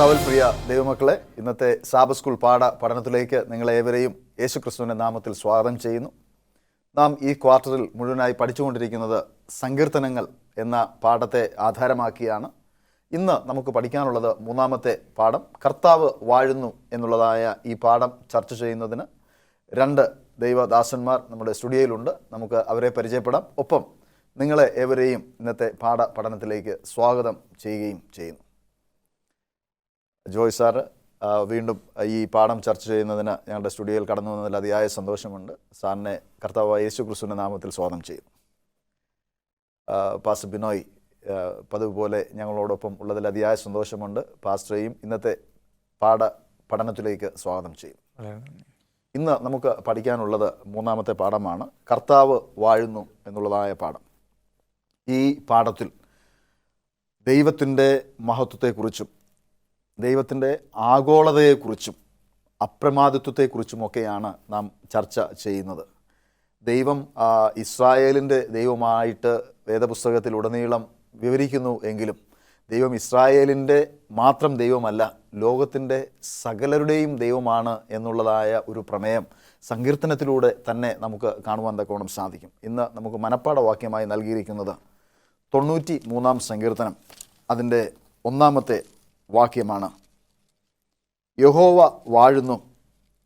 കർത്താവിൽ പ്രിയ ദൈവമക്കളെ, ഇന്നത്തെ സാബത്ത് സ്കൂൾ പഠനത്തിലേക്ക് നിങ്ങളേവരെയും യേശുക്രിസ്തുവിൻ്റെ നാമത്തിൽ സ്വാഗതം ചെയ്യുന്നു. നാം ഈ ക്വാർട്ടറിൽ മുഴുവനായി പഠിച്ചുകൊണ്ടിരിക്കുന്നത് സങ്കീർത്തനങ്ങൾ എന്ന പാഠത്തെ ആധാരമാക്കിയാണ്. ഇന്ന് നമുക്ക് പഠിക്കാനുള്ളത് മൂന്നാമത്തെ പാഠം, കർത്താവ് വാഴുന്നു എന്നുള്ളതായ ഈ പാഠം ചർച്ച ചെയ്യുന്നതിന് രണ്ട് ദൈവദാസന്മാർ നമ്മുടെ സ്റ്റുഡിയോയിലുണ്ട്. നമുക്ക് അവരെ പരിചയപ്പെടാം. ഒപ്പം നിങ്ങളെ ഏവരെയും ഇന്നത്തെ പഠനത്തിലേക്ക് സ്വാഗതം ചെയ്യുകയും ചെയ്യുന്നു. ജോയ് സാറ് വീണ്ടും ഈ പാഠം ചർച്ച ചെയ്യുന്നതിന് ഞങ്ങളുടെ സ്റ്റുഡിയോയിൽ കടന്നു വന്നതിൽ അതിയായ സന്തോഷമുണ്ട്. സാറിനെ കർത്താവായ യേശു ക്രിസ്തുവിൻ്റെ നാമത്തിൽ സ്വാഗതം ചെയ്യുന്നു. പാസ്റ്റർ ബിനോയ് പതിവ് പോലെ ഞങ്ങളോടൊപ്പം ഉള്ളതിൽ അതിയായ സന്തോഷമുണ്ട്. പാസ്റ്ററേയും ഇന്നത്തെ പഠനത്തിലേക്ക് സ്വാഗതം ചെയ്യും. ഇന്ന് നമുക്ക് പഠിക്കാനുള്ളത് മൂന്നാമത്തെ പാഠമാണ്, കർത്താവ് വാഴുന്നു എന്നുള്ളതായ പാഠം. ഈ പാഠത്തിൽ ദൈവത്തിൻ്റെ മഹത്വത്തെക്കുറിച്ചും ദൈവത്തിൻ്റെ ആഗോളതയെക്കുറിച്ചും അപ്രമാദിത്വത്തെക്കുറിച്ചുമൊക്കെയാണ് നാം ചർച്ച ചെയ്യുന്നത്. ദൈവം ഇസ്രായേലിൻ്റെ ദൈവമായിട്ട് വേദപുസ്തകത്തിലുടനീളം വിവരിക്കുന്നു എങ്കിലും ദൈവം ഇസ്രായേലിൻ്റെ മാത്രം ദൈവമല്ല, ലോകത്തിൻ്റെ സകലരുടെയും ദൈവമാണ് എന്നുള്ളതായ ഒരു പ്രമേയം സങ്കീർത്തനത്തിലൂടെ തന്നെ നമുക്ക് കാണുവാൻ തക്കവണ്ണം സാധിക്കും. ഇന്ന് നമുക്ക് മനപ്പാഠവാക്യമായി നൽകിയിരിക്കുന്നത് 93-ാം സങ്കീർത്തനം, അതിൻ്റെ 1-ാമത്തെ വാക്യമാണ്. യഹോവ വാഴുന്നു,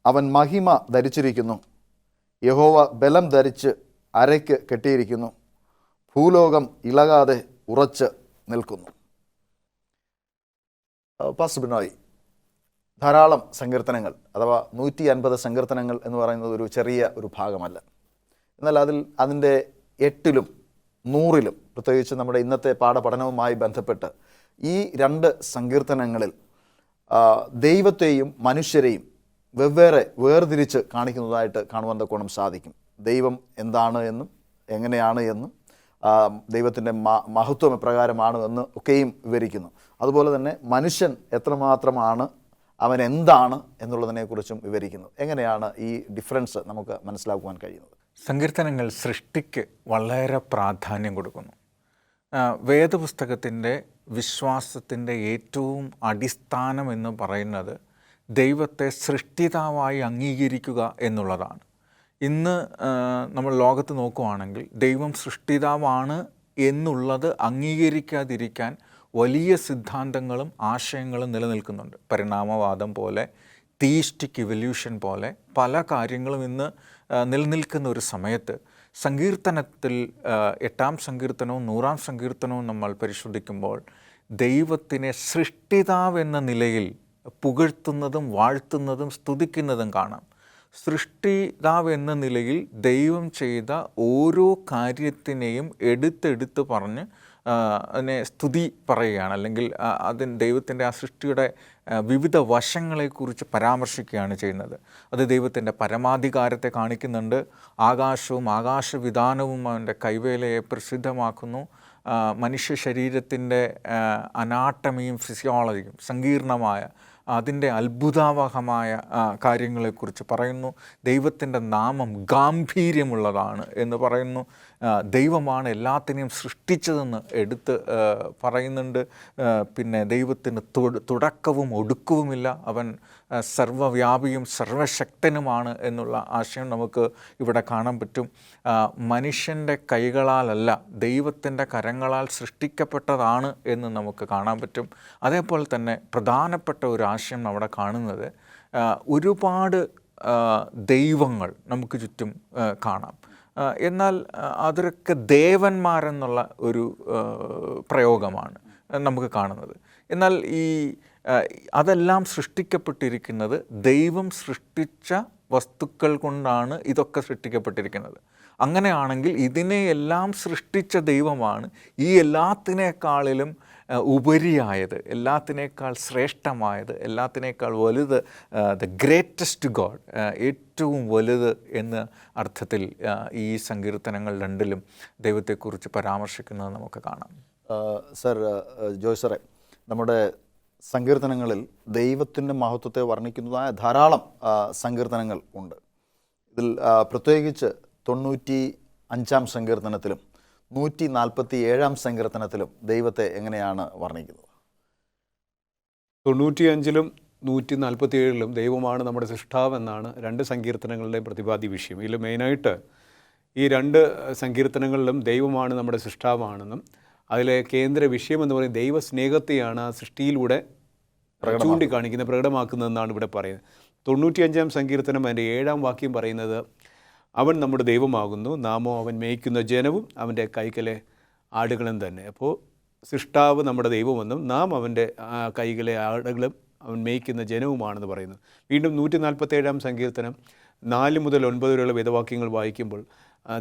അവൻ മഹിമ ധരിച്ചിരിക്കുന്നു. യഹോവ ബലം ധരിച്ച് അരയ്ക്ക് കെട്ടിയിരിക്കുന്നു. ഭൂലോകം ഇളകാതെ ഉറച്ച് നിൽക്കുന്നു. പാസ്റ്റർ ബിനോയ്, ധാരാളം സങ്കീർത്തനങ്ങൾ അഥവാ 150 സങ്കീർത്തനങ്ങൾ എന്ന് പറയുന്നത് ഒരു ചെറിയ ഒരു ഭാഗമല്ല. എന്നാൽ അതിൻ്റെ 8-ലും 100-ലും പ്രത്യേകിച്ച് നമ്മുടെ ഇന്നത്തെ പഠനവുമായി ബന്ധപ്പെട്ട് ഈ രണ്ട് സങ്കീർത്തനങ്ങളിൽ ദൈവത്തെയും മനുഷ്യരെയും വേർതിരിച്ച് കാണിക്കുന്നതായിട്ട് കാണുവാൻ തക്കോണം സാധിക്കും. ദൈവം എന്താണ് എന്നും എങ്ങനെയാണ് എന്നും ദൈവത്തിൻ്റെ മഹത്വം എപ്രകാരമാണ് എന്ന് ഒക്കെയും വിവരിക്കുന്നു. അതുപോലെ തന്നെ മനുഷ്യൻ എത്രമാത്രമാണ്, അവൻ എന്താണ് എന്നുള്ളതിനെക്കുറിച്ചും വിവരിക്കുന്നു. എങ്ങനെയാണ് ഈ ഡിഫറൻസ് നമുക്ക് മനസ്സിലാക്കുവാൻ കഴിയുന്നത്? സങ്കീർത്തനങ്ങൾ സൃഷ്ടിക്ക് വളരെ പ്രാധാന്യം കൊടുക്കുന്നു. വേദപുസ്തകത്തിൻ്റെ വിശ്വാസത്തിൻ്റെ ഏറ്റവും അടിസ്ഥാനം എന്ന് പറയുന്നത് ദൈവത്തെ സൃഷ്ടിതാവായി അംഗീകരിക്കുക എന്നുള്ളതാണ്. ഇന്ന് നമ്മൾ ലോകത്ത് നോക്കുകയാണെങ്കിൽ ദൈവം സൃഷ്ടിതാവാണ് എന്നുള്ളത് അംഗീകരിക്കാതിരിക്കാൻ വലിയ സിദ്ധാന്തങ്ങളും ആശയങ്ങളും നിലനിൽക്കുന്നുണ്ട്. പരിണാമവാദം പോലെ, തീയിസ്റ്റിക് ഇവല്യൂഷൻ പോലെ പല കാര്യങ്ങളും ഇന്ന് നിലനിൽക്കുന്ന ഒരു സമയത്ത് സങ്കീർത്തനത്തിൽ 8-ാം സങ്കീർത്തനവും 100-ാം സങ്കീർത്തനവും നമ്മൾ പരിശോധിക്കുമ്പോൾ ദൈവത്തിനെ സൃഷ്ടിതാവ് എന്ന നിലയിൽ പുകഴ്ത്തുന്നതും വാഴ്ത്തുന്നതും സ്തുതിക്കുന്നതും കാണാം. സൃഷ്ടിതാവ് എന്ന നിലയിൽ ദൈവം ചെയ്ത ഓരോ കാര്യത്തിനെയും എടുത്തെടുത്ത് പറഞ്ഞ് അതിനെ സ്തുതി പറയുകയാണ്, അല്ലെങ്കിൽ ദൈവത്തിൻ്റെ ആ സൃഷ്ടിയുടെ വിവിധ വശങ്ങളെക്കുറിച്ച് പരാമർശിക്കുകയാണ് ചെയ്യുന്നത്. അത് ദൈവത്തിൻ്റെ പരമാധികാരത്തെ കാണിക്കുന്നുണ്ട്. ആകാശവും ആകാശവിധാനവും അവൻ്റെ കൈവേലയെ പ്രസിദ്ധമാക്കുന്നു. മനുഷ്യ ശരീരത്തിൻ്റെ അനാട്ടമിയും ഫിസിയോളജിയും സങ്കീർണമായ അതിൻ്റെ അത്ഭുതാവഹമായ കാര്യങ്ങളെക്കുറിച്ച് പറയുന്നു. ദൈവത്തിൻ്റെ നാമം ഗാംഭീര്യമുള്ളതാണ് എന്ന് പറയുന്നു. ദൈവമാണ് എല്ലാത്തിനെയും സൃഷ്ടിച്ചതെന്ന് എടുത്ത് പറയുന്നുണ്ട്. പിന്നെ ദൈവത്തിന് തുടക്കവും ഒടുക്കവുമില്ല, അവൻ സർവ്വവ്യാപിയും സർവശക്തനുമാണ് എന്നുള്ള ആശയം നമുക്ക് ഇവിടെ കാണാൻ പറ്റും. മനുഷ്യൻ്റെ കൈകളാലല്ല, ദൈവത്തിൻ്റെ കരങ്ങളാൽ സൃഷ്ടിക്കപ്പെട്ടതാണ് എന്ന് നമുക്ക് കാണാൻ പറ്റും. അതേപോലെ തന്നെ പ്രധാനപ്പെട്ട ഒരു ആശയം അവിടെ കാണുന്നത്, ഒരുപാട് ദൈവങ്ങൾ നമുക്ക് ചുറ്റും കാണാം. എന്നാൽ അതൊക്കെ ദേവന്മാരെന്നുള്ള ഒരു പ്രയോഗമാണ് നമുക്ക് കാണുന്നത്. എന്നാൽ അതെല്ലാം സൃഷ്ടിക്കപ്പെട്ടിരിക്കുന്നത് ദൈവം സൃഷ്ടിച്ച വസ്തുക്കൾ കൊണ്ടാണ് ഇതൊക്കെ സൃഷ്ടിക്കപ്പെട്ടിരിക്കുന്നത്. അങ്ങനെയാണെങ്കിൽ ഇതിനെയെല്ലാം സൃഷ്ടിച്ച ദൈവമാണ് ഈ എല്ലാത്തിനേക്കാളിലും ഉപരിയായത്, എല്ലാത്തിനേക്കാൾ ശ്രേഷ്ഠമായത്, എല്ലാത്തിനേക്കാൾ വലുത്, ദ ഗ്രേറ്റസ്റ്റ് ഗോഡ്, ഏറ്റവും വലുത് എന്ന അർത്ഥത്തിൽ ഈ സങ്കീർത്തനങ്ങൾ രണ്ടിലും ദൈവത്തെക്കുറിച്ച് പരാമർശിക്കുന്നത് നമുക്ക് കാണാം. സർ, ജോയ് സാറേ, നമ്മുടെ സങ്കീർത്തനങ്ങളിൽ ദൈവത്തിൻ്റെ മഹത്വത്തെ വർണ്ണിക്കുന്നതായ ധാരാളം സങ്കീർത്തനങ്ങൾ ഉണ്ട്. ഇതിൽ പ്രത്യേകിച്ച് 95-ാം സങ്കീർത്തനത്തിലും 147-ാം സങ്കീർത്തനത്തിലും ദൈവത്തെ എങ്ങനെയാണ് വർണ്ണിക്കുന്നത്? 95-ലും 147-ലും ദൈവമാണ് നമ്മുടെ സൃഷ്ടാവെന്നാണ് രണ്ട് സങ്കീർത്തനങ്ങളുടെയും പ്രതിപാദ്യ വിഷയം. ഇതിൽ മെയിനായിട്ട് ഈ രണ്ട് സങ്കീർത്തനങ്ങളിലും ദൈവമാണ് നമ്മുടെ സൃഷ്ടാവാണെന്നും അതിലെ കേന്ദ്ര വിഷയം എന്ന് പറയുന്നത് ദൈവസ്നേഹത്തെയാണ് ആ സൃഷ്ടിയിലൂടെ ചൂണ്ടിക്കാണിക്കുന്നത്, പ്രകടമാക്കുന്നതെന്നാണ് ഇവിടെ പറയുന്നത്. 95-ാം സങ്കീർത്തനം അതിൻ്റെ 7-ാം വാക്യം പറയുന്നത്, അവൻ നമ്മുടെ ദൈവമാകുന്നു, നാമോ അവൻ മേയ്ക്കുന്ന ജനവും അവൻ്റെ കൈക്കലെ ആടുകളും തന്നെ. അപ്പോൾ സൃഷ്ടാവ് നമ്മുടെ ദൈവമെന്നും നാം അവൻ്റെ കൈകളെ ആടുകളും അവൻ മേയ്ക്കുന്ന ജനവുമാണെന്ന് പറയുന്നു. വീണ്ടും 147-ാം സങ്കീർത്തനം 4 മുതൽ 9 വരെയുള്ള വേദവാക്യങ്ങൾ വായിക്കുമ്പോൾ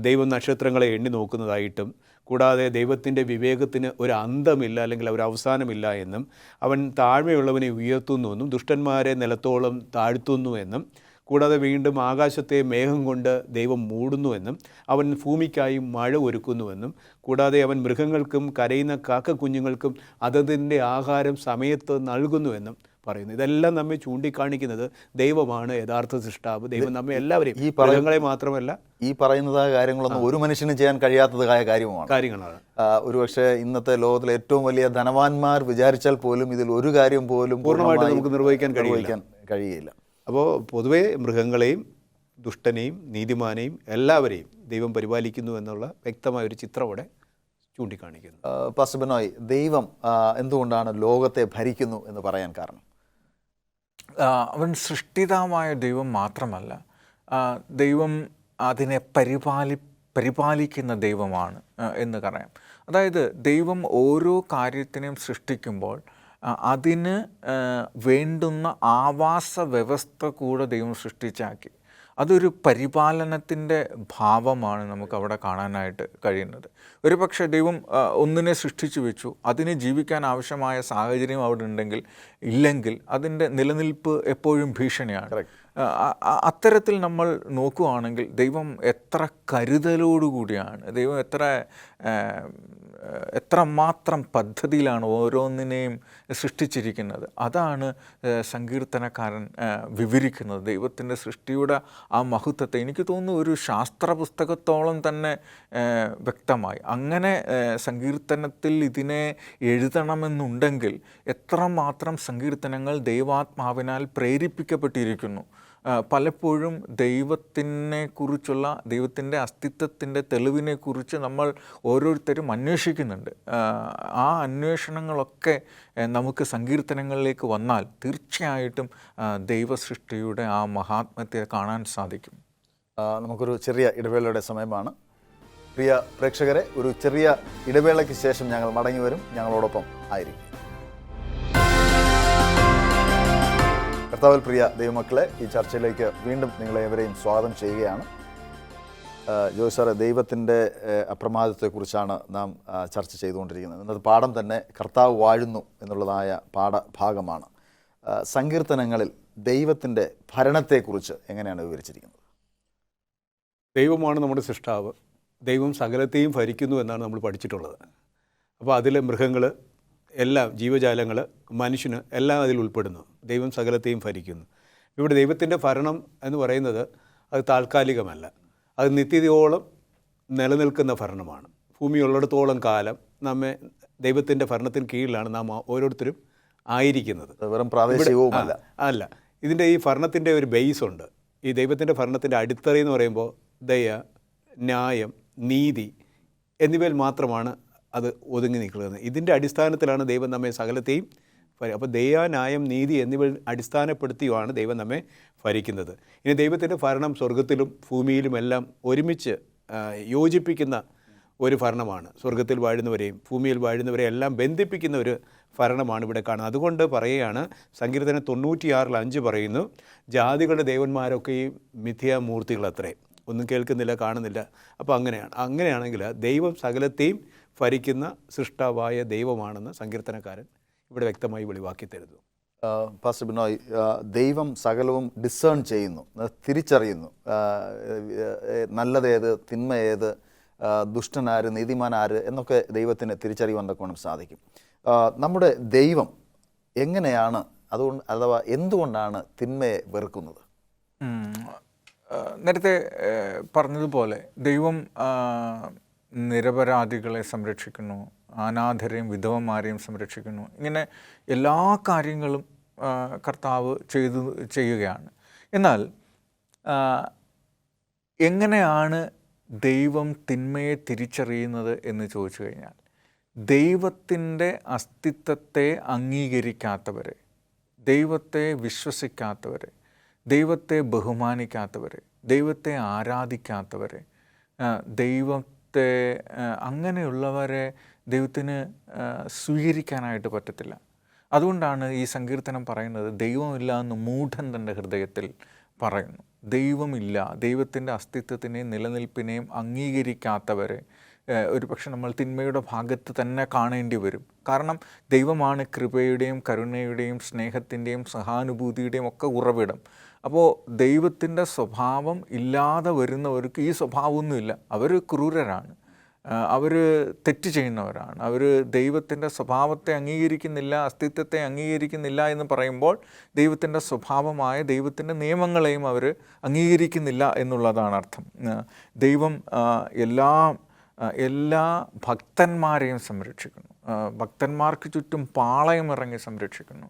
ദൈവം നക്ഷത്രങ്ങളെ എണ്ണി നോക്കുന്നതായിട്ടും കൂടാതെ ദൈവത്തിൻ്റെ വിവേകത്തിന് ഒരു അന്തമില്ല അല്ലെങ്കിൽ ഒരു അവസാനമില്ല എന്നും അവൻ താഴ്മയുള്ളവനെ ഉയർത്തുന്നു എന്നും ദുഷ്ടന്മാരെ നിലത്തോളം താഴ്ത്തുന്നു എന്നും കൂടാതെ വീണ്ടും ആകാശത്തെ മേഘം കൊണ്ട് ദൈവം മൂടുന്നുവെന്നും അവൻ ഭൂമിക്കായി മഴ ഒരുക്കുന്നുവെന്നും കൂടാതെ അവൻ മൃഗങ്ങൾക്കും കരയുന്ന കാക്കക്കുഞ്ഞുങ്ങൾക്കും അതതിൻ്റെ ആഹാരം സമയത്ത് നൽകുന്നുവെന്നും പറയുന്നു. ഇതെല്ലാം നമ്മെ ചൂണ്ടിക്കാണിക്കുന്നത് ദൈവമാണ് യഥാർത്ഥ സൃഷ്ടാവ്. ദൈവം നമ്മെ എല്ലാവരെയും, ഈ മൃഗങ്ങളെ മാത്രമല്ല, ഈ പറയുന്നതായ കാര്യങ്ങളൊന്നും ഒരു മനുഷ്യന് ചെയ്യാൻ കഴിയാത്തതായ കാര്യങ്ങളാണ്. ഒരുപക്ഷെ ഇന്നത്തെ ലോകത്തിലെ ഏറ്റവും വലിയ ധനവാന്മാർ വിചാരിച്ചാൽ പോലും ഇതിൽ ഒരു കാര്യം പോലും പൂർണ്ണമായിട്ട് നമുക്ക് നിർവഹിക്കാൻ കഴിയില്ല. അപ്പോൾ പൊതുവേ മൃഗങ്ങളെയും ദുഷ്ടനെയും നീതിമാനെയും എല്ലാവരെയും ദൈവം പരിപാലിക്കുന്നു എന്നുള്ള വ്യക്തമായ ഒരു ചിത്രം അവിടെ ചൂണ്ടിക്കാണിക്കുന്നു. പാസ്റ്റർ ബിനോയ്, ദൈവം എന്തുകൊണ്ടാണ് ലോകത്തെ ഭരിക്കുന്നു എന്ന് പറയാൻ കാരണം? അവൻ സൃഷ്ടിതാവായ ദൈവം മാത്രമല്ല, ദൈവം അതിനെ പരിപാലിക്കുന്ന ദൈവമാണ് എന്ന് പറയാം. അതായത് ദൈവം ഓരോ കാര്യത്തിനെയും സൃഷ്ടിക്കുമ്പോൾ അതിന് വേണ്ടുന്ന ആവാസ വ്യവസ്ഥ കൂടെ ദൈവം സൃഷ്ടിച്ചാക്കി. അതൊരു പരിപാലനത്തിൻ്റെ ഭാവമാണ് നമുക്കവിടെ കാണാനായിട്ട് കഴിയുന്നത്. ഒരു പക്ഷേ ദൈവം ഒന്നിനെ സൃഷ്ടിച്ചു വെച്ചു, അതിന് ജീവിക്കാൻ ആവശ്യമായ സാഹചര്യം അവിടെ ഉണ്ടെങ്കിൽ ഇല്ലെങ്കിൽ അതിൻ്റെ നിലനിൽപ്പ് എപ്പോഴും ഭീഷണിയാണ്. അത്തരത്തിൽ നമ്മൾ നോക്കുകയാണെങ്കിൽ ദൈവം എത്ര കരുതലോടുകൂടിയാണ്, ദൈവം എത്രമാത്രം പദ്ധതിയിലാണ് ഓരോന്നിനെയും സൃഷ്ടിച്ചിരിക്കുന്നത്. അതാണ് സങ്കീർത്തനക്കാരൻ വിവരിക്കുന്നത്, ദൈവത്തിൻ്റെ സൃഷ്ടിയുടെ ആ മഹത്വത്തെ. എനിക്ക് തോന്നുന്നു ഒരു ശാസ്ത്ര പുസ്തകത്തോളം തന്നെ വ്യക്തമായി. അങ്ങനെ സങ്കീർത്തനത്തിൽ ഇതിനെ എഴുതണമെന്നുണ്ടെങ്കിൽ എത്രമാത്രം സങ്കീർത്തനങ്ങൾ ദൈവാത്മാവിനാൽ പ്രേരിപ്പിക്കപ്പെട്ടിരിക്കുന്നു. പലപ്പോഴും ദൈവത്തിനെക്കുറിച്ചുള്ള, ദൈവത്തിൻ്റെ അസ്തിത്വത്തിൻ്റെ തെളിവിനെക്കുറിച്ച് നമ്മൾ ഓരോരുത്തരും അന്വേഷിക്കുന്നുണ്ട്. ആ അന്വേഷണങ്ങളൊക്കെ നമുക്ക് സങ്കീർത്തനങ്ങളിലേക്ക് വന്നാൽ തീർച്ചയായിട്ടും ദൈവസൃഷ്ടിയുടെ ആ മഹാത്മ്യത്തെ കാണാൻ സാധിക്കും. നമുക്കൊരു ചെറിയ ഇടവേളയുടെ സമയമാണ്. പ്രിയ പ്രേക്ഷകരെ, ഒരു ചെറിയ ഇടവേളയ്ക്ക് ശേഷം ഞങ്ങൾ മടങ്ങി വരും. ഞങ്ങളോടൊപ്പം ആയിരിക്കും. കർത്താവിൽ പ്രിയ ദൈവമക്കളെ, ഈ ചർച്ചയിലേക്ക് വീണ്ടും നിങ്ങളേവരെയും സ്വാഗതം ചെയ്യുകയാണ്. ജോയ് സാറെ, ദൈവത്തിൻ്റെ അപ്രമാദിത്വത്തെക്കുറിച്ചാണ് നാം ചർച്ച ചെയ്തുകൊണ്ടിരിക്കുന്നത്. ഇന്നത്തെ പാഠം തന്നെ കർത്താവ് വാഴുന്നു എന്നുള്ളതായ പാഠഭാഗമാണ്. സങ്കീർത്തനങ്ങളിൽ ദൈവത്തിൻ്റെ ഭരണത്തെക്കുറിച്ച് എങ്ങനെയാണ് വിവരിച്ചിരിക്കുന്നത്? ദൈവമാണ് നമ്മുടെ സൃഷ്ടാവ്, ദൈവം സകലത്തെയും ഭരിക്കുന്നു എന്നാണ് നമ്മൾ പഠിച്ചിട്ടുള്ളത്. അപ്പോൾ അതിലെ മൃഗങ്ങൾ എല്ലാം, ജീവജാലങ്ങൾ, മനുഷ്യന് എല്ലാം അതിൽ ഉൾപ്പെടുന്നു. ദൈവം സകലത്തെയും ഭരിക്കുന്നു. ഇവിടെ ദൈവത്തിൻ്റെ ഭരണം എന്ന് പറയുന്നത് അത് താൽക്കാലികമല്ല, അത് നിത്യതയോളം നിലനിൽക്കുന്ന ഭരണമാണ്. ഭൂമിയുള്ളിടത്തോളം കാലം നമ്മെ ദൈവത്തിൻ്റെ ഭരണത്തിന് കീഴിലാണ് നാം ഓരോരുത്തരും ആയിരിക്കുന്നത്. വെറും പ്രാദേശികവുമല്ല. അല്ല, ഇതിൻ്റെ ഈ ഭരണത്തിൻ്റെ ഒരു ബേസ് ഉണ്ട്. ഈ ദൈവത്തിൻ്റെ ഭരണത്തിൻ്റെ അടിത്തറയെന്ന് പറയുമ്പോൾ ദയ, ന്യായം, നീതി എന്നിവയിൽ മാത്രമാണ് അത് ഒതുങ്ങി നിൽക്കുന്നത്. ഇതിൻ്റെ അടിസ്ഥാനത്തിലാണ് ദൈവം നമ്മെ സകലത്തെയും അപ്പോൾ ദയ, ന്യായം, നീതി എന്നിവ അടിസ്ഥാനപ്പെടുത്തിയാണ് ദൈവം നമ്മെ ഭരിക്കുന്നത്. ഇനി ദൈവത്തിൻ്റെ ഭരണം സ്വർഗത്തിലും ഭൂമിയിലുമെല്ലാം ഒരുമിച്ച് യോജിപ്പിക്കുന്ന ഒരു ഭരണമാണ്. സ്വർഗത്തിൽ വാഴുന്നവരെയും ഭൂമിയിൽ വാഴുന്നവരെയും എല്ലാം ബന്ധിപ്പിക്കുന്ന ഒരു ഭരണമാണ് ഇവിടെ കാണുന്നത്. അതുകൊണ്ട് പറയുകയാണ്, സങ്കീർത്തനം 96:5 പറയുന്നു, ജാതികളുടെ ദേവന്മാരൊക്കെയും മിഥ്യാമൂർത്തികളത്രേ, ഒന്നും കേൾക്കുന്നില്ല, കാണുന്നില്ല. അപ്പോൾ അങ്ങനെയാണെങ്കിൽ ദൈവം സകലത്തെയും ഭരിക്കുന്ന സൃഷ്ടാവായ ദൈവമാണെന്ന് സങ്കീർത്തനക്കാരൻ ഇവിടെ വ്യക്തമായി വെളിവാക്കി തരുന്നു. പാസ്റ്റർ ബിനോയ്, ദൈവം സകലവും ഡിസേൺ ചെയ്യുന്നു, തിരിച്ചറിയുന്നു. നല്ലതേത്, തിന്മയേത്, ദുഷ്ടനാര്, നീതിമാനാര് എന്നൊക്കെ ദൈവത്തിന് തിരിച്ചറിയുവാൻ തക്കവണ്ണം സാധിക്കും. നമ്മുടെ ദൈവം എങ്ങനെയാണ്, അഥവാ എന്തുകൊണ്ടാണ് തിന്മയെ വെറുക്കുന്നത്? നേരത്തെ പറഞ്ഞതുപോലെ ദൈവം നിരപരാധികളെ സംരക്ഷിക്കുന്നു, അനാഥരെയും വിധവന്മാരെയും സംരക്ഷിക്കുന്നു. ഇങ്ങനെ എല്ലാ കാര്യങ്ങളും കർത്താവ് ചെയ്യുകയാണ്. എന്നാൽ എങ്ങനെയാണ് ദൈവം തിന്മയെ തിരിച്ചറിയുന്നത് എന്ന് ചോദിച്ചു കഴിഞ്ഞാൽ, ദൈവത്തിൻ്റെ അസ്തിത്വത്തെ അംഗീകരിക്കാത്തവരെ, ദൈവത്തെ വിശ്വസിക്കാത്തവരെ, ദൈവത്തെ ബഹുമാനിക്കാത്തവരെ, ദൈവത്തെ ആരാധിക്കാത്തവരെ, ദൈവത്തെ അങ്ങനെയുള്ളവരെ ദൈവത്തിന് സ്വീകരിക്കാനായിട്ട് പറ്റത്തില്ല. അതുകൊണ്ടാണ് ഈ സങ്കീർത്തനം പറയുന്നത്, ദൈവമില്ല എന്ന് മൂഢൻ തൻ്റെ ഹൃദയത്തിൽ പറയുന്നു. ദൈവമില്ല, ദൈവത്തിൻ്റെ അസ്തിത്വത്തിനെയും നിലനിൽപ്പിനെയും അംഗീകരിക്കാത്തവരെ ഒരു പക്ഷെ നമ്മൾ തിന്മയുടെ ഭാഗത്ത് തന്നെ കാണേണ്ടി വരും. കാരണം ദൈവമാണ് കൃപയുടെയും കരുണയുടെയും സ്നേഹത്തിൻ്റെയും സഹാനുഭൂതിയുടെയും ഒക്കെ ഉറവിടം. അപ്പോൾ ദൈവത്തിൻ്റെ സ്വഭാവം ഇല്ലാതെ വരുന്നവർക്ക് ഈ സ്വഭാവമൊന്നുമില്ല. അവർ ക്രൂരരാണ്, അവർ തെറ്റ് ചെയ്യുന്നവരാണ്, അവർ ദൈവത്തിൻ്റെ സ്വഭാവത്തെ അംഗീകരിക്കുന്നില്ല, അസ്തിത്വത്തെ അംഗീകരിക്കുന്നില്ല എന്ന് പറയുമ്പോൾ ദൈവത്തിൻ്റെ സ്വഭാവമായ ദൈവത്തിൻ്റെ നിയമങ്ങളെയും അവർ അംഗീകരിക്കുന്നില്ല എന്നുള്ളതാണ് അർത്ഥം. ദൈവം എല്ലാ ഭക്തന്മാരെയും സംരക്ഷിക്കുന്നു, ഭക്തന്മാർക്ക് ചുറ്റും പാളയം ഇറങ്ങി സംരക്ഷിക്കുന്നു.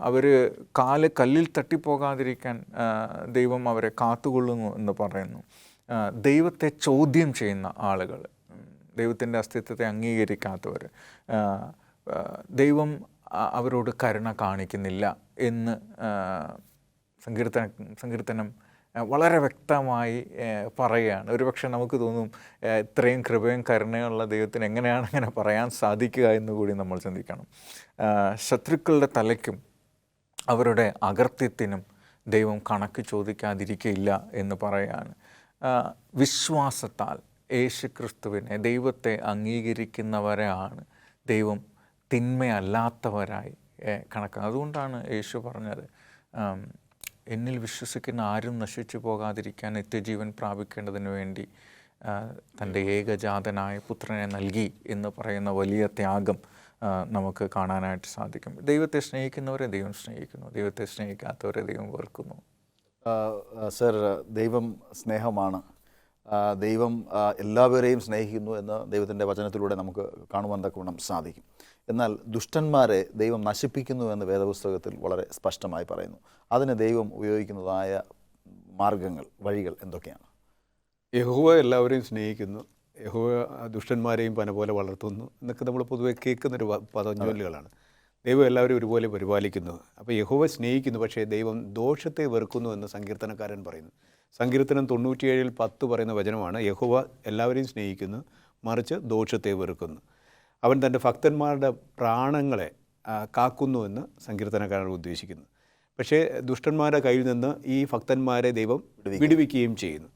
അവർ കാല് കല്ലിൽ തട്ടിപ്പോകാതിരിക്കാൻ ദൈവം അവരെ കാത്തുകൊള്ളുന്നു എന്ന് പറയുന്നു. ദൈവത്തെ ചോദ്യം ചെയ്യുന്ന ആളുകൾ, ദൈവത്തിൻ്റെ അസ്തിത്വത്തെ അംഗീകരിക്കാത്തവർ, ദൈവം അവരോട് കരുണ കാണിക്കുന്നില്ല എന്ന് സങ്കീർത്തനം വളരെ വ്യക്തമായി പറയുകയാണ്. ഒരുപക്ഷെ നമുക്ക് തോന്നും, ഇത്രയും കൃപയും കരുണയുള്ള ദൈവത്തിന് എങ്ങനെയാണ് അങ്ങനെ പറയാൻ സാധിക്കുക എന്ന് കൂടി നമ്മൾ ചിന്തിക്കണം. ശത്രുക്കളുടെ തലയ്ക്കും അവരുടെ അകൃത്യത്തിനും ദൈവം കണക്ക് ചോദിക്കാതിരിക്കയില്ല എന്ന് പറയുകയാണ്. വിശ്വാസത്താൽ യേശുക്രിസ്തുവിനെ, ദൈവത്തെ അംഗീകരിക്കുന്നവരെയാണ് ദൈവം തിന്മയല്ലാത്തവരായി കണക്കാക്കുന്നത്. അതുകൊണ്ടാണ് യേശു പറഞ്ഞത്, എന്നിൽ വിശ്വസിക്കുന്ന ആരും നശിച്ചു പോകാതിരിക്കാൻ നിത്യജീവൻ പ്രാപിക്കേണ്ടതിന് വേണ്ടി തൻ്റെ ഏകജാതനായ പുത്രനെ നൽകി എന്ന് പറയുന്ന വലിയ ത്യാഗം നമുക്ക് കാണാനായിട്ട് സാധിക്കും. ദൈവത്തെ സ്നേഹിക്കുന്നവരെ ദൈവം സ്നേഹിക്കുന്നു, ദൈവത്തെ സ്നേഹിക്കാത്തവരെ ദൈവം വെറുക്കുന്നു. സർ, ദൈവം സ്നേഹമാണ്. ദൈവം എല്ലാവരെയും സ്നേഹിക്കുന്നു എന്ന് ദൈവത്തിൻ്റെ വചനത്തിലൂടെ നമുക്ക് കാണുവാൻ തക്കവണ്ണം സാധിക്കും. എന്നാൽ ദുഷ്ടന്മാരെ ദൈവം നശിപ്പിക്കുന്നു എന്ന് വേദപുസ്തകത്തിൽ വളരെ സ്പഷ്ടമായി പറയുന്നു. അതിന് ദൈവം ഉപയോഗിക്കുന്നതായ മാർഗങ്ങൾ, വഴികൾ എന്തൊക്കെയാണ്? യഹോവ എല്ലാവരെയും സ്നേഹിക്കുന്നു, യഹോവ ദുഷ്ടന്മാരെയും പന പോലെ വളർത്തുന്നു എന്നൊക്കെ നമ്മൾ പൊതുവെ കേൾക്കുന്നൊരു പദഞ്ചൊല്ലുകളാണ്. ദൈവം എല്ലാവരും ഒരുപോലെ പരിപാലിക്കുന്നു. അപ്പോൾ യഹോവ സ്നേഹിക്കുന്നു, പക്ഷേ ദൈവം ദോഷത്തെ വെറുക്കുന്നു എന്ന് സങ്കീർത്തനക്കാരൻ പറയുന്നു. സങ്കീർത്തനം 97:10 പറയുന്ന വചനമാണ്, യഹോവ എല്ലാവരെയും സ്നേഹിക്കുന്നു, മറിച്ച് ദോഷത്തെ വെറുക്കുന്നു. അവൻ തൻ്റെ ഭക്തന്മാരുടെ പ്രാണങ്ങളെ കാക്കുന്നു എന്ന് സങ്കീർത്തനക്കാരൻ ഉദ്ദേശിക്കുന്നു. പക്ഷേ ദുഷ്ടന്മാരുടെ കയ്യിൽ നിന്ന് ഈ ഭക്തന്മാരെ ദൈവം വിടുവിക്കുകയും ചെയ്യുന്നു.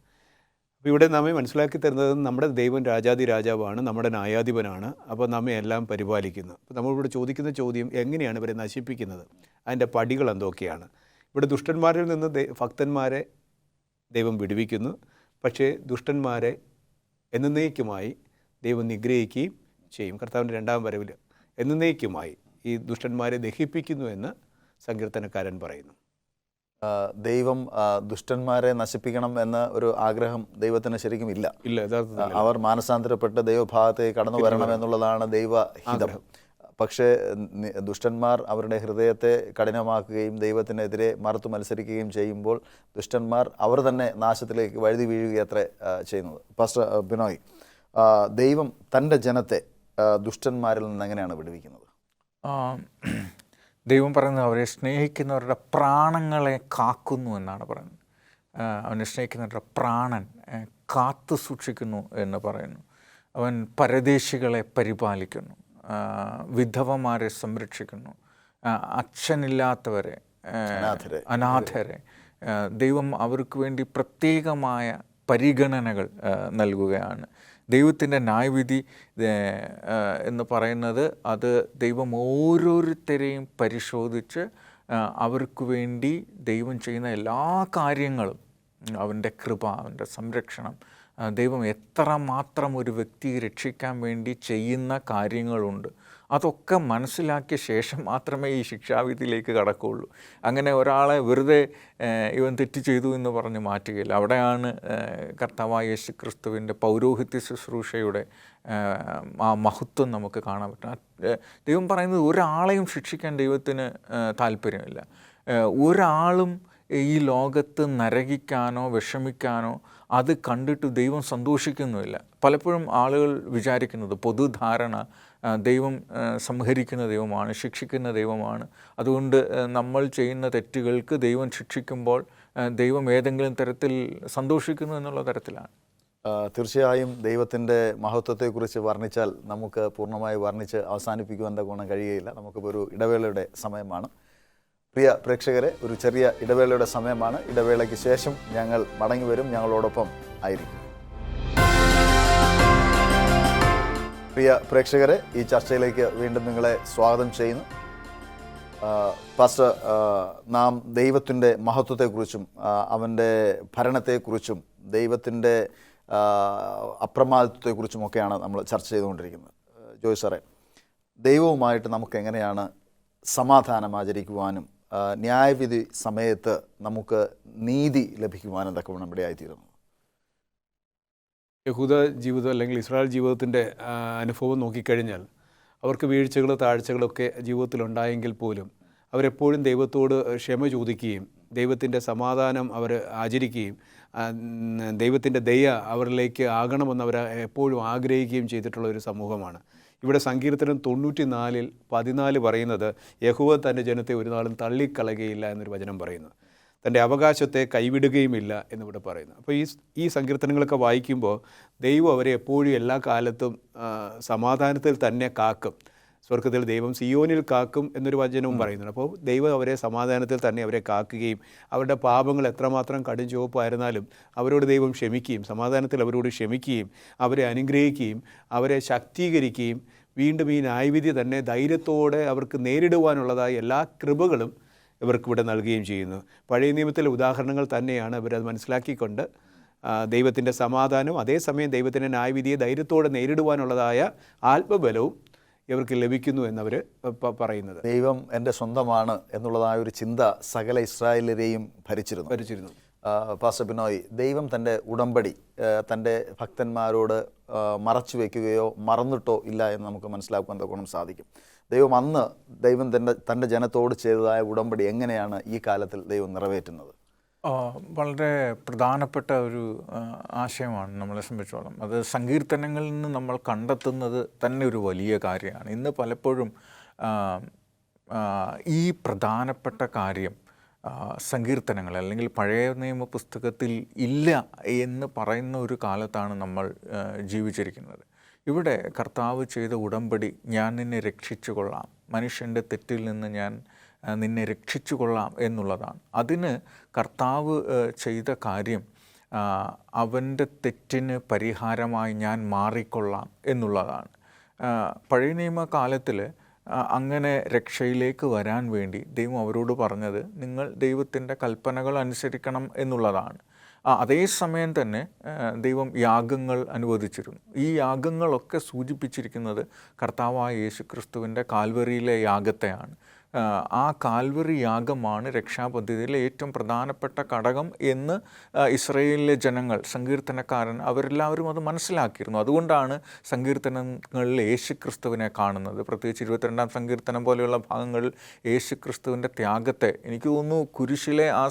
അപ്പോൾ ഇവിടെ നമ്മെ മനസ്സിലാക്കി തരുന്നത്, നമ്മുടെ ദൈവം രാജാതി രാജാവാണ്, നമ്മുടെ ന്യായാധിപനാണ്. അപ്പോൾ നമ്മെ എല്ലാം പരിപാലിക്കുന്നു. അപ്പോൾ നമ്മളിവിടെ ചോദിക്കുന്ന ചോദ്യം, എങ്ങനെയാണ് ഇവരെ നശിപ്പിക്കുന്നത്? അതിൻ്റെ പടികൾ എന്തൊക്കെയാണ്? ഇവിടെ ദുഷ്ടന്മാരിൽ നിന്ന് ഭക്തന്മാരെ ദൈവം വിടുവിക്കുന്നു, പക്ഷേ ദുഷ്ടന്മാരെ എന്നേക്കുമായി ദൈവം നിഗ്രഹിക്കുകയും ചെയ്യും. കർത്താവിൻ്റെ 2-ാം വരവിൽ എന്നേക്കുമായി ഈ ദുഷ്ടന്മാരെ ദഹിപ്പിക്കുന്നു എന്ന് സങ്കീർത്തനക്കാരൻ പറയുന്നു. ദൈവം ദുഷ്ടന്മാരെ നശിപ്പിക്കണം എന്ന ഒരു ആഗ്രഹം ദൈവത്തിന് ശരിക്കും ഇല്ല. യഥാർത്ഥത്തിൽ അവർ മാനസാന്തരപ്പെട്ട് ദൈവഭാഗത്തേക്ക് കടന്നു വരണമെന്നുള്ളതാണ് ദൈവഹിതം. പക്ഷേ ദുഷ്ടന്മാർ അവരുടെ ഹൃദയത്തെ കഠിനമാക്കുകയും ദൈവത്തിനെതിരെ മറുത്തു മത്സരിക്കുകയും ചെയ്യുമ്പോൾ ദുഷ്ടന്മാർ അവർ തന്നെ നാശത്തിലേക്ക് വഴുതി വീഴുകയത്രേ ചെയ്യുന്നത്. പാസ്റ്റർ ബിനോയ്, ദൈവം തൻ്റെ ജനത്തെ ദുഷ്ടന്മാരിൽ നിന്ന് എങ്ങനെയാണ് വിടുവിക്കുന്നത്? ദൈവം പറയുന്നത്, അവരെ സ്നേഹിക്കുന്നവരുടെ പ്രാണങ്ങളെ കാക്കുന്നു എന്നാണ് പറയുന്നത്. അവനെ സ്നേഹിക്കുന്നവരുടെ പ്രാണൻ കാത്തു സൂക്ഷിക്കുന്നു എന്ന് പറയുന്നു. അവൻ പരദേശികളെ പരിപാലിക്കുന്നു, വിധവമാരെ സംരക്ഷിക്കുന്നു, അച്ഛനില്ലാത്തവരെ, അനാഥരെ ദൈവം അവർക്ക് വേണ്ടി പ്രത്യേകമായ പരിഗണനകൾ നൽകുകയാണ്. ദൈവത്തിൻ്റെ ന്യായവിധി എന്ന് പറയുന്നത്, അത് ദൈവം ഓരോരുത്തരെയും പരിശോധിച്ച് അവർക്ക് വേണ്ടി ദൈവം ചെയ്യുന്ന എല്ലാ കാര്യങ്ങളും, അവൻ്റെ കൃപ, അവൻ്റെ സംരക്ഷണം, ദൈവം എത്രമാത്രം ഒരു വ്യക്തിയെ രക്ഷിക്കാൻ വേണ്ടി ചെയ്യുന്ന കാര്യങ്ങളുണ്ട്. അതൊക്കെ മനസ്സിലാക്കിയ ശേഷം മാത്രമേ ഈ ശിക്ഷാവിധിയിലേക്ക് കടക്കുകയുള്ളൂ. അങ്ങനെ ഒരാളെ വെറുതെ ഇവൻ തെറ്റ് ചെയ്തു എന്ന് പറഞ്ഞ് മാറ്റുകയില്ല. അവിടെയാണ് കർത്താവായ യേശു ക്രിസ്തുവിൻ്റെ പൗരോഹിത്യ ശുശ്രൂഷയുടെ ആ മഹത്വം നമുക്ക് കാണാൻ പറ്റും. ദൈവം പറയുന്നത് ഒരാളെയും ശിക്ഷിക്കാൻ ദൈവത്തിന് താല്പര്യമില്ല. ഒരാളും ഈ ലോകത്ത് നരകിക്കാനോ വിഷമിക്കാനോ അത് കണ്ടിട്ട് ദൈവം സന്തോഷിക്കുന്നുമില്ല. പലപ്പോഴും ആളുകൾ വിചാരിക്കുന്നത്, പൊതുധാരണ, ദൈവം സംഹരിക്കുന്ന ദൈവമാണ്, ശിക്ഷിക്കുന്ന ദൈവമാണ്. അതുകൊണ്ട് നമ്മൾ ചെയ്യുന്ന തെറ്റുകൾക്ക് ദൈവം ശിക്ഷിക്കുമ്പോൾ ദൈവം ഏതെങ്കിലും തരത്തിൽ സന്തോഷിക്കുന്നു എന്നുള്ള തരത്തിലാണ്. തീർച്ചയായും ദൈവത്തിൻ്റെ മഹത്വത്തെക്കുറിച്ച് വർണ്ണിച്ചാൽ നമുക്ക് പൂർണ്ണമായി വർണ്ണിച്ച് അവസാനിപ്പിക്കുവാൻ ഗുണം കഴിയുകയില്ല. നമുക്കിപ്പോൾ ഒരു ഇടവേളയുടെ സമയമാണ്. പ്രിയ പ്രേക്ഷകരെ, ഒരു ചെറിയ ഇടവേളയുടെ സമയമാണ്. ഇടവേളയ്ക്ക് ശേഷം ഞങ്ങൾ മടങ്ങി വരും. ഞങ്ങളോടൊപ്പം ആയിരിക്കും. പ്രിയ പ്രേക്ഷകരെ, ഈ ചർച്ചയിലേക്ക് വീണ്ടും നിങ്ങളെ സ്വാഗതം ചെയ്യുന്നു. പാസ്റ്റർ, നാം ദൈവത്തിൻ്റെ മഹത്വത്തെക്കുറിച്ചും അവൻ്റെ ഭരണത്തെക്കുറിച്ചും ദൈവത്തിൻ്റെ അപ്രമാദിത്വത്തെക്കുറിച്ചുമൊക്കെയാണ് നമ്മൾ ചർച്ച ചെയ്തുകൊണ്ടിരിക്കുന്നത്. ജോയ് സാറേ, ദൈവവുമായിട്ട് നമുക്ക് എങ്ങനെയാണ് സമാധാനം ആചരിക്കുവാനും ന്യായവിധി സമയത്ത് നമുക്ക് നീതി ലഭിക്കുവാനും തക്കവണ്ണം ഇടയായിത്തീരുന്നു? യഹൂദ ജീവിതം അല്ലെങ്കിൽ ഇസ്രായേൽ ജീവിതത്തിൻ്റെ അനുഭവം നോക്കിക്കഴിഞ്ഞാൽ അവർക്ക് വീഴ്ചകൾ താഴ്ചകളൊക്കെ ജീവിതത്തിലുണ്ടായെങ്കിൽ പോലും അവരെപ്പോഴും ദൈവത്തോട് ക്ഷമ ചോദിക്കുകയും ദൈവത്തിൻ്റെ സമാധാനം അവർ ആചരിക്കുകയും ദൈവത്തിൻ്റെ ദയ അവരിലേക്ക് ആകണമെന്ന് അവർ എപ്പോഴും ആഗ്രഹിക്കുകയും ചെയ്തിട്ടുള്ള ഒരു സമൂഹമാണ്. ഇവിടെ സങ്കീർത്തനം 94:14 പറയുന്നത്, യഹോവ തൻ്റെ ജനത്തെ ഒരു നാളും തള്ളിക്കളയുകയില്ല എന്നൊരു വചനം പറയുന്നു. തൻ്റെ അവകാശത്തെ കൈവിടുകയുമില്ല എന്നിവിടെ പറയുന്നു. അപ്പോൾ ഈ സങ്കീർത്തനങ്ങളൊക്കെ വായിക്കുമ്പോൾ ദൈവം അവരെ എപ്പോഴും എല്ലാ കാലത്തും സമാധാനത്തിൽ തന്നെ കാക്കും. സ്വർഗത്തിൽ ദൈവം സിയോനിൽ കാക്കും എന്നൊരു വചനവും പറയുന്നുണ്ട്. അപ്പോൾ ദൈവം അവരെ സമാധാനത്തിൽ തന്നെ അവരെ കാക്കുകയും അവരുടെ പാപങ്ങൾ എത്രമാത്രം കടും ചുവപ്പായിരുന്നാലും അവരോട് ദൈവം ക്ഷമിക്കുകയും സമാധാനത്തിൽ അവരോട് ക്ഷമിക്കുകയും അവരെ അനുഗ്രഹിക്കുകയും അവരെ ശക്തീകരിക്കുകയും വീണ്ടും ഈ ന്യായവിധി തന്നെ ധൈര്യത്തോടെ അവർക്ക് നേരിടുവാനുള്ളതായ എല്ലാ കൃപകളും ഇവർക്കിവിടെ നൽകുകയും ചെയ്യുന്നു. പഴയ നിയമത്തിലെ ഉദാഹരണങ്ങൾ തന്നെയാണ് ഇവരത് മനസ്സിലാക്കിക്കൊണ്ട് ദൈവത്തിൻ്റെ സമാധാനവും അതേസമയം ദൈവത്തിൻ്റെ ന്യായവിധിയെ ധൈര്യത്തോടെ നേരിടുവാനുള്ളതായ ആത്മബലവും ഇവർക്ക് ലഭിക്കുന്നു എന്നവർ പറയുന്നത്. ദൈവം എൻ്റെ സ്വന്തമാണ് എന്നുള്ളതായ ഒരു ചിന്ത സകല ഇസ്രായേലരെയും ഭരിച്ചിരുന്നു. പാസ്റ്റർ ബിനോയ്, ദൈവം തൻ്റെ ഉടമ്പടി തൻ്റെ ഭക്തന്മാരോട് മറച്ചു വയ്ക്കുകയോ മറന്നിട്ടോ ഇല്ല എന്ന് നമുക്ക് മനസ്സിലാക്കാൻ തക്കോണം സാധിക്കും. ദൈവം തൻ്റെ ജനത്തോട് ചെയ്തതായ ഉടമ്പടി എങ്ങനെയാണ് ഈ കാലത്തിൽ ദൈവം നിറവേറ്റുന്നത്? വളരെ പ്രധാനപ്പെട്ട ഒരു ആശയമാണ് നമ്മളെ സംബന്ധിച്ചോളം. അത് സങ്കീർത്തനങ്ങളിൽ നിന്ന് നമ്മൾ കണ്ടെത്തുന്നത് തന്നെ ഒരു വലിയ കാര്യമാണ്. ഇന്ന് പലപ്പോഴും ഈ പ്രധാനപ്പെട്ട കാര്യം സങ്കീർത്തനങ്ങൾ അല്ലെങ്കിൽ പഴയ നിയമ പുസ്തകത്തിൽ ഇല്ല എന്ന് പറയുന്ന ഒരു കാലത്താണ് നമ്മൾ ജീവിച്ചിരിക്കുന്നത്. ഇവിടെ കർത്താവ് ചെയ്ത ഉടമ്പടി, ഞാൻ നിന്നെ രക്ഷിച്ചു കൊള്ളാം, മനുഷ്യൻ്റെ തെറ്റിൽ നിന്ന് ഞാൻ നിന്നെ രക്ഷിച്ചു കൊള്ളാം എന്നുള്ളതാണ്. അതിന് കർത്താവ് ചെയ്ത കാര്യം അവൻ്റെ തെറ്റിന് പരിഹാരമായി ഞാൻ മാറിക്കൊള്ളാം എന്നുള്ളതാണ്. പഴയ നിയമകാലത്തിൽ അങ്ങനെ രക്ഷയിലേക്ക് വരാൻ വേണ്ടി ദൈവം അവരോട് പറഞ്ഞത് നിങ്ങൾ ദൈവത്തിൻ്റെ കൽപ്പനകൾ അനുസരിക്കണം എന്നുള്ളതാണ്. അതേസമയം തന്നെ ദൈവം യാഗങ്ങൾ അനുവദിച്ചിരുന്നു. ഈ യാഗങ്ങളൊക്കെ സൂചിപ്പിച്ചിരിക്കുന്നത് കർത്താവായ യേശു ക്രിസ്തുവിൻ്റെ കാൽവറിയിലെ യാഗത്തെയാണ്. ആ കാൽവറി യാഗമാണ് രക്ഷാപദ്ധതിയിലെ ഏറ്റവും പ്രധാനപ്പെട്ട ഘടകം എന്ന് ഇസ്രായേലിലെ ജനങ്ങൾ, സങ്കീർത്തനക്കാരൻ, അവരെല്ലാവരും അത് മനസ്സിലാക്കിയിരുന്നു. അതുകൊണ്ടാണ് സങ്കീർത്തനങ്ങളിൽ യേശുക്രിസ്തുവിനെ കാണുന്നത്. പ്രത്യേകിച്ച് 22-ാം സങ്കീർത്തനം പോലെയുള്ള ഭാഗങ്ങളിൽ യേശുക്രിസ്തുവിൻ്റെ ത്യാഗത്തെ, എനിക്ക് തോന്നുന്നു കുരിശിലെ ആ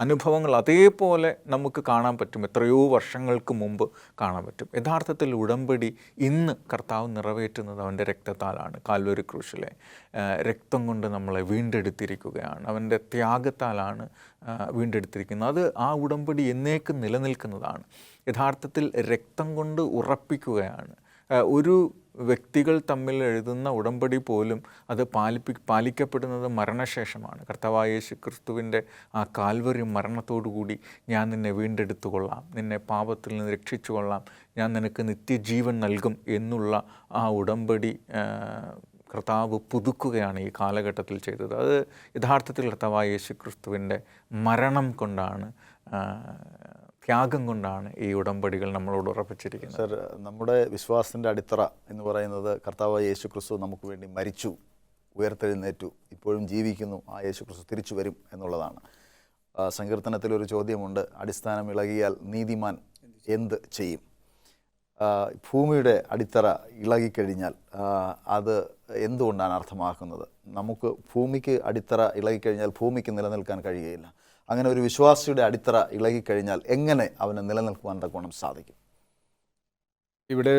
അനുഭവങ്ങൾ അതേപോലെ നമുക്ക് കാണാൻ പറ്റും. എത്രയോ വർഷങ്ങൾക്ക് മുമ്പ് കാണാൻ പറ്റും. യഥാർത്ഥത്തിൽ ഉടമ്പടി ഇന്ന് കർത്താവ് നിറവേറ്റുന്നത് അവൻ്റെ രക്തത്താലാണ്. കാൽവരി ക്രൂശിലെ രക്തം കൊണ്ട് നമ്മളെ വീണ്ടെടുത്തിരിക്കുകയാണ്. അവൻ്റെ ത്യാഗത്താലാണ് വീണ്ടെടുത്തിരിക്കുന്നത്. അത് ആ ഉടമ്പടി എന്നേക്കും നിലനിൽക്കുന്നതാണ്. യഥാർത്ഥത്തിൽ രക്തം കൊണ്ട് ഉറപ്പിക്കുകയാണ്. ഒരു വ്യക്തികൾ തമ്മിൽ എഴുതുന്ന ഉടമ്പടി പോലും അത് പാലിക്കപ്പെടുന്നത് മരണശേഷമാണ്. കർത്താവായ യേശു ക്രിസ്തുവിൻ്റെ ആ കാൽവരി മരണത്തോടുകൂടി ഞാൻ നിന്നെ വീണ്ടെടുത്തു കൊള്ളാം, നിന്നെ പാപത്തിൽ നിന്ന് രക്ഷിച്ചു കൊള്ളാം, ഞാൻ നിനക്ക് നിത്യജീവൻ നൽകും എന്നുള്ള ആ ഉടമ്പടി കർത്താവ് പുതുക്കുകയാണ് ഈ കാലഘട്ടത്തിൽ ചെയ്തത്. അത് യഥാർത്ഥത്തിൽ കർത്താവായ യേശു ക്രിസ്തുവിൻ്റെ മരണം കൊണ്ടാണ് ത്യാഗം കൊണ്ടാണ് ഈ ഉടമ്പടികൾ നമ്മളോട് ഉറപ്പിച്ചിരിക്കുന്നത്. സർ, നമ്മുടെ വിശ്വാസത്തിൻ്റെ അടിത്തറ എന്ന് പറയുന്നത് കർത്താവായ യേശു ക്രിസ്തു നമുക്ക് വേണ്ടി മരിച്ചു, ഉയർത്തെഴുന്നേറ്റു, ഇപ്പോഴും ജീവിക്കുന്നു, ആ യേശു ക്രിസ്തു തിരിച്ചു വരും എന്നുള്ളതാണ്. സങ്കീർത്തനത്തിലൊരു ചോദ്യമുണ്ട്, അടിസ്ഥാനം ഇളകിയാൽ നീതിമാൻ എന്ത് ചെയ്യും? ഭൂമിയുടെ അടിത്തറ ഇളകിക്കഴിഞ്ഞാൽ അത് എന്തുകൊണ്ടാണ് അർത്ഥമാക്കുന്നത്? നമുക്ക് ഭൂമിക്ക് അടിത്തറ ഇളകിക്കഴിഞ്ഞാൽ ഭൂമിക്ക് നിലനിൽക്കാൻ കഴിയുകയില്ല. അങ്ങനെ ഒരു വിശ്വാസിയുടെ അടിത്തറ ഇളകിക്കഴിഞ്ഞാൽ എങ്ങനെ അവന് നിലനിൽക്കുവാൻ തക്കവണ്ണം സാധിക്കും? ഇവിടെ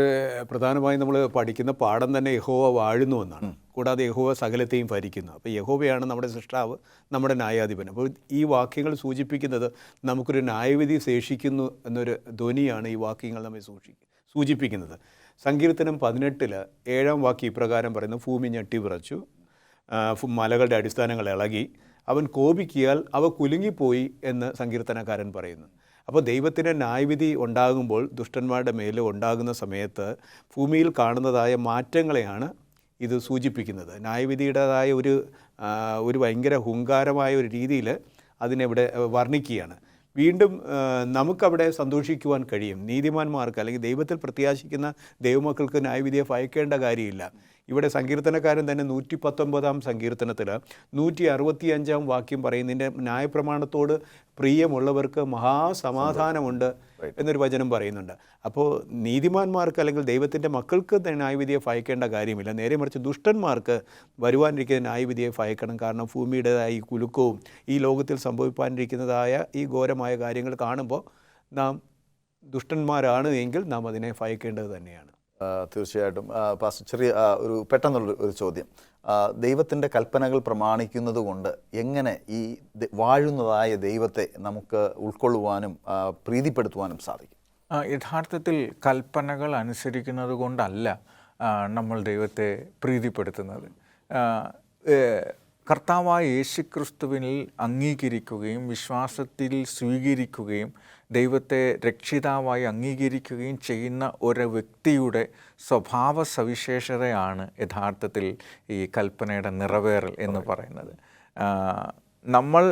പ്രധാനമായും നമ്മൾ പഠിക്കുന്ന പാഠം തന്നെ യഹോവ വാഴുന്നു എന്നാണ്. കൂടാതെ യഹോവ സകലത്തെയും ഭരിക്കുന്നു. അപ്പോൾ യഹോവയാണ് നമ്മുടെ സൃഷ്ടാവ്, നമ്മുടെ ന്യായാധിപൻ. അപ്പോൾ ഈ വാക്യങ്ങൾ സൂചിപ്പിക്കുന്നത് നമുക്കൊരു ന്യായവിധി ശേഷിക്കുന്നു എന്നൊരു ധ്വനിയാണ് ഈ വാക്യങ്ങൾ നമ്മെ സൂചിപ്പിക്കുന്നത്. സങ്കീർത്തനം 18 7 വാക്യം ഇപ്രകാരം പറയുന്നു: ഭൂമി ഞെട്ടി വിറച്ചു, മലകളുടെ അടിസ്ഥാനങ്ങൾ ഇളകി, അവൻ കോപിക്കിയാൽ അവ കുലുങ്ങിപ്പോയി എന്ന് സങ്കീർത്തനക്കാരൻ പറയുന്നു. അപ്പോൾ ദൈവത്തിൻ്റെ ന്യായവിധി ഉണ്ടാകുമ്പോൾ, ദുഷ്ടന്മാരുടെ മേൽ ഉണ്ടാകുന്ന സമയത്ത് ഭൂമിയിൽ കാണുന്നതായ മാറ്റങ്ങളെയാണ് ഇത് സൂചിപ്പിക്കുന്നത്. ന്യായവിധിയുടേതായ ഒരു ഭയങ്കര ഹുങ്കാരമായ ഒരു രീതിയിൽ അതിനെവിടെ വർണ്ണിക്കുകയാണ്. വീണ്ടും നമുക്കവിടെ സന്തോഷിക്കുവാൻ കഴിയും. നീതിമാന്മാർക്ക് അല്ലെങ്കിൽ ദൈവത്തിൽ പ്രത്യാശിക്കുന്ന ദൈവമക്കൾക്ക് ന്യായവിധിയെ ഭയക്കേണ്ട കാര്യമില്ല. ഇവിടെ സങ്കീർത്തനക്കാരൻ തന്നെ 119 സങ്കീർത്തനത്തിൽ 165 വാക്യം പറയുന്നതിൻ്റെ ന്യായപ്രമാണത്തോട് പ്രിയമുള്ളവർക്ക് മഹാസമാധാനമുണ്ട് എന്നൊരു വചനം പറയുന്നുണ്ട്. അപ്പോൾ നീതിമാന്മാർക്ക് അല്ലെങ്കിൽ ദൈവത്തിൻ്റെ മക്കൾക്ക് ന്യായവിധിയെ ഭയക്കേണ്ട കാര്യമില്ല. നേരെ മറിച്ച് ദുഷ്ടന്മാർക്ക് വരുവാനിരിക്കുന്ന ന്യായവിധിയെ ഭയക്കണം. കാരണം ഭൂമിയുടേതായ ഈ കുലുക്കവും ഈ ലോകത്തിൽ സംഭവിക്കാനിരിക്കുന്നതായ ഈ ഘോരമായ കാര്യങ്ങൾ കാണുമ്പോൾ നാം ദുഷ്ടന്മാരാണ് എങ്കിൽ നാം അതിനെ ഭയക്കേണ്ടത് തന്നെയാണ്. തീർച്ചയായിട്ടും. പാസ്റ്റർ, ചെറിയ ഒരു പെട്ടെന്നുള്ള ഒരു ചോദ്യം. ദൈവത്തിൻ്റെ കൽപ്പനകൾ പ്രമാണിക്കുന്നത് കൊണ്ട് എങ്ങനെ ഈ വാഴുന്നതായ ദൈവത്തെ നമുക്ക് ഉൾക്കൊള്ളുവാനും പ്രീതിപ്പെടുത്തുവാനും സാധിക്കും? യഥാർത്ഥത്തിൽ കൽപ്പനകൾ അനുസരിക്കുന്നത് കൊണ്ടല്ല നമ്മൾ ദൈവത്തെ പ്രീതിപ്പെടുത്തുന്നത്. കർത്താവായ യേശുക്രിസ്തുവിൽ അംഗീകരിക്കുകയും വിശ്വാസത്തിൽ സ്വീകരിക്കുകയും ദൈവത്തെ രക്ഷിതാവായി അംഗീകരിക്കുകയും ചെയ്യുന്ന ഒരു വ്യക്തിയുടെ സ്വഭാവ സവിശേഷതയാണ് യഥാർത്ഥത്തിൽ ഈ കൽപ്പനയുടെ നിറവേറൽ എന്ന് പറയുന്നത്. നമ്മൾ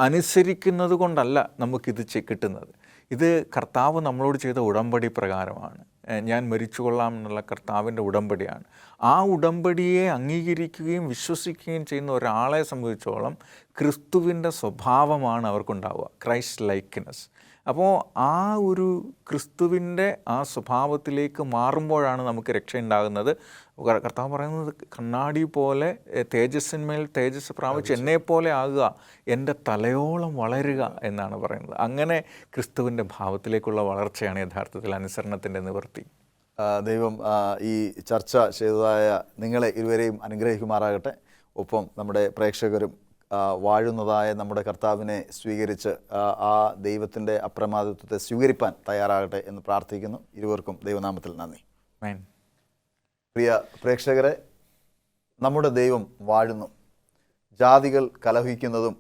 അനുസരിക്കുന്നത് കൊണ്ടല്ല നമുക്കിത് കിട്ടുന്നത്. ഇത് കർത്താവ് നമ്മളോട് ചെയ്ത ഉടമ്പടി പ്രകാരമാണ്. ഞാൻ മരിച്ചുകൊള്ളാം എന്നുള്ള കർത്താവിൻ്റെ ഉടമ്പടിയാണ്. ആ ഉടമ്പടിയെ അംഗീകരിക്കുകയും വിശ്വസിക്കുകയും ചെയ്യുന്ന ഒരാളെ സംബന്ധിച്ചോളം ക്രിസ്തുവിൻ്റെ സ്വഭാവമാണ് അവർക്കുണ്ടാവുക, ക്രൈസ്റ്റ് ലൈക്ക്നെസ്. അപ്പോൾ ആ ഒരു ക്രിസ്തുവിൻ്റെ ആ സ്വഭാവത്തിലേക്ക് മാറുമ്പോഴാണ് നമുക്ക് രക്ഷയുണ്ടാകുന്നത്. കർത്താവ് പറയുന്നത്, കണ്ണാടി പോലെ തേജസ്സിന്മേൽ തേജസ് പ്രാപിച്ച് എന്നെപ്പോലെ ആകുക, എൻ്റെ തലയോളം വളരുക എന്നാണ് പറയുന്നത്. അങ്ങനെ ക്രിസ്തുവിൻ്റെ ഭാവത്തിലേക്കുള്ള വളർച്ചയാണ് യഥാർത്ഥത്തിൽ അനുസരണത്തിൻ്റെ നിവൃത്തി. ദൈവം ഈ ചർച്ച ചെയ്തതായ നിങ്ങളെ ഇരുവരെയും അനുഗ്രഹിക്കുമാറാകട്ടെ. ഒപ്പം നമ്മുടെ പ്രേക്ഷകരും വാഴുന്നതായ നമ്മുടെ കർത്താവിനെ സ്വീകരിച്ച് ആ ദൈവത്തിൻ്റെ അപ്രമാദിത്വത്തെ സ്വീകരിപ്പാൻ തയ്യാറാകട്ടെ എന്ന് പ്രാർത്ഥിക്കുന്നു. ഇരുവർക്കും ദൈവനാമത്തിൽ നന്ദി. പ്രിയ പ്രേക്ഷകരെ, നമ്മുടെ ദൈവം വാഴുന്നു. ജാതികൾ കലഹിക്കുന്നതും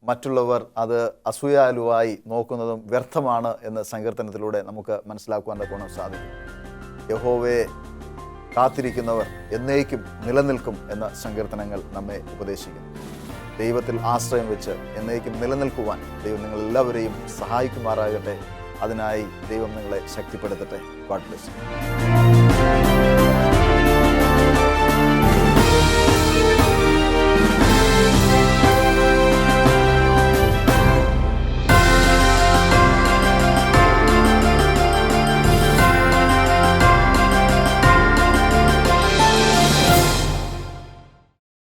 മറ്റുള്ളവർ അത് അസൂയാലുവായി നോക്കുന്നതും വ്യർത്ഥമാണ് എന്ന് സങ്കീർത്തനത്തിലൂടെ നമുക്ക് മനസ്സിലാക്കുവാൻ തക്കവണ്ണം സാധിക്കും. യഹോവയെ കാത്തിരിക്കുന്നവർ എന്നേക്കും നിലനിൽക്കും എന്ന സങ്കീർത്തനങ്ങൾ നമ്മെ ഉപദേശിക്കുന്നു. ദൈവത്തിൽ ആശ്രയം വെച്ച് എന്നേക്കും നിലനിൽക്കുവാൻ ദൈവം നിങ്ങളെല്ലാവരെയും സഹായിക്കുമാറാകട്ടെ. അതിനായി ദൈവം നിങ്ങളെ ശക്തിപ്പെടുത്തട്ടെ. God bless you.